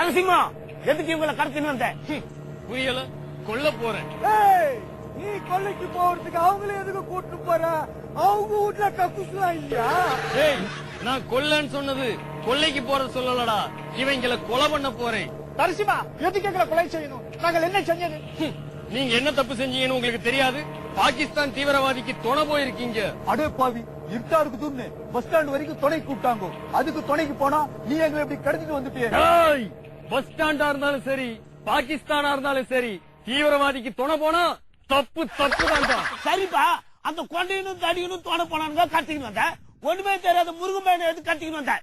நரசிம்மா எதுக்கு இவங்களை கடத்தின்னு வந்த? புரியல. கொல்ல போறேன். நீ கொல்லைக்கு போறதுக்கு அவங்களே எதுக்கு கூட்டு போற? அவங்க வீட்டுல கக்குஸ்லாம் இல்லையா? நான் கொல்லன்னு சொன்னது கொல்லைக்கு போற சொல்லலடா. இவங்களை கொலை பண்ண போறேன். நரசிம்மா எதுக்கு எங்களை கொலை செய்யணும்? நாங்கள் என்ன செஞ்சது? நீங்க என்ன தப்பு செஞ்சீங்கன்னு உங்களுக்கு தெரியாது. பாகிஸ்தான் தீவிரவாதிக்கு துணை போயிருக்கீங்க. அடே பாவி, இருட்டாருக்கு துண்ணு பஸ் ஸ்டாண்ட் வரைக்கும் துணை கூப்பிட்டாங்க. அதுக்கு துணைக்கு போனா நீ எங்களை எப்படி கடத்திட்டு வந்துட்டியே? பஸ் ஸ்டாண்டா இருந்தாலும் சரி, பாகிஸ்தானா இருந்தாலும் சரி, தீவிரவாதிக்கு துணை போனா தப்பு தப்பு தான். சரிப்பா, அந்த கொண்டையனும் தடியனும் தோண போனானுங்க கட்டிக்கிட்டு வந்த. ஒண்ணுமே தெரியாத முருகன் பையனை எது கட்டிக்கிட்டு வந்த?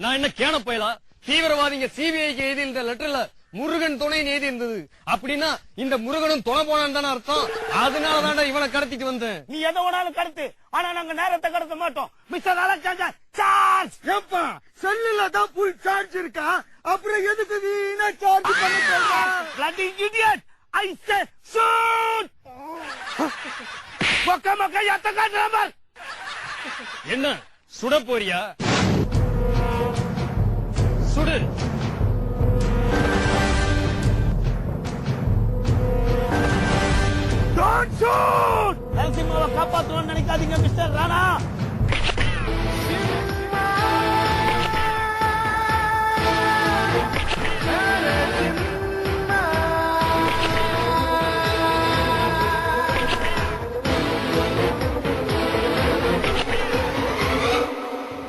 நான் என்ன கேன போயலா? தீவிரவாதிங்க சிபிஐக்கு எழுதி இந்த லெட்டர்ல முருகன் துணை எழுதி இருந்தது. அப்படின்னா இந்த முருகனும் துணை போனான்னு தானே அர்த்தம். அதனாலதான் இவனை கடத்திட்டு வந்தேன். நீ எதை வேணாலும் கடத்து, ஆனா நாங்க நேரத்தை கடத்த மாட்டோம். Mister Alexander charge. ஏப்பா செல்லுல தான் ஃபுல் சார்ஜ் இருக்கா, அப்புறம் எதுக்கு வீணா சார்ஜ் பண்ண சொல்ற? bloody idiot, I say shoot. மொக்க மொக்க எத்த காட்டுற. என்ன சுட போறியா? சுடு. Don't shoot. நரசிம்மாவை காப்பாற்றணும்னு நினைக்காதீங்க மிஸ்டர் ராணா.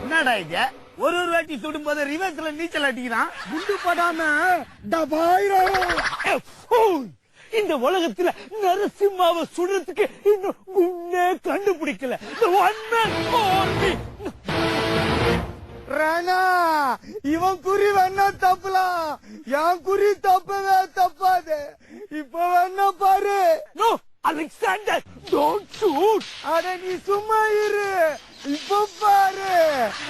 என்னடா இது? ஒரு வாட்டி சுடும் போது ரிவர்ஸ்ல நீச்சல் அடிக்கிறான். குண்டு படாம டபாயிரம். இந்த உலகத்துல நரசிம்மாவை சுடுறதுக்கு இன்னும் குண்டே கண்டுபிடிக்கல. ராணா, இவன் குறி வேணா தப்பலாம், என் குறி தப்பவே தப்பாது. இப்ப வேணா பாரு. No Alexander, don't shoot. அட நீ சும்மா இரு, இப்ப பாரு.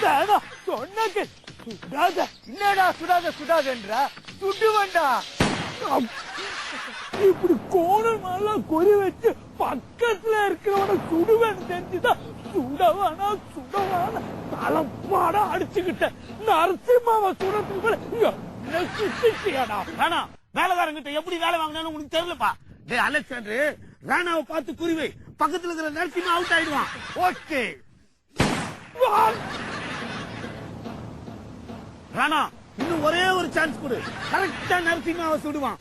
வேணாம் சொன்னது சுடாத. என்னடா சுடாத சுடாதன்ற? சுட்டு வேண்டா. இப்படி கோணமெல்லாம் குறி வச்சு பக்கத்துல இருக்கிறவன சுடுவேன்னு தெரிஞ்சுதான் சுடவானா சுடவான தலைப்பாடா அடிச்சுக்கிட்ட. நரசிம்மாவை சுடத்துக்கு ராணா வேலைக்காரங்கிட்ட எப்படி வேலை வாங்கினான்னு உனக்கு தெரியலப்பா. டே அலெக்சாண்டர், ராணாவை பார்த்து குறிவை, பக்கத்துல இருக்கிற நரசிம்மா அவுட் ஆயிடுவான். ஓகே ராணா, இன்னும் ஒரே ஒரு சான்ஸ் கொடு. கரெக்டா நரசிம்மாவை சுடுவான்.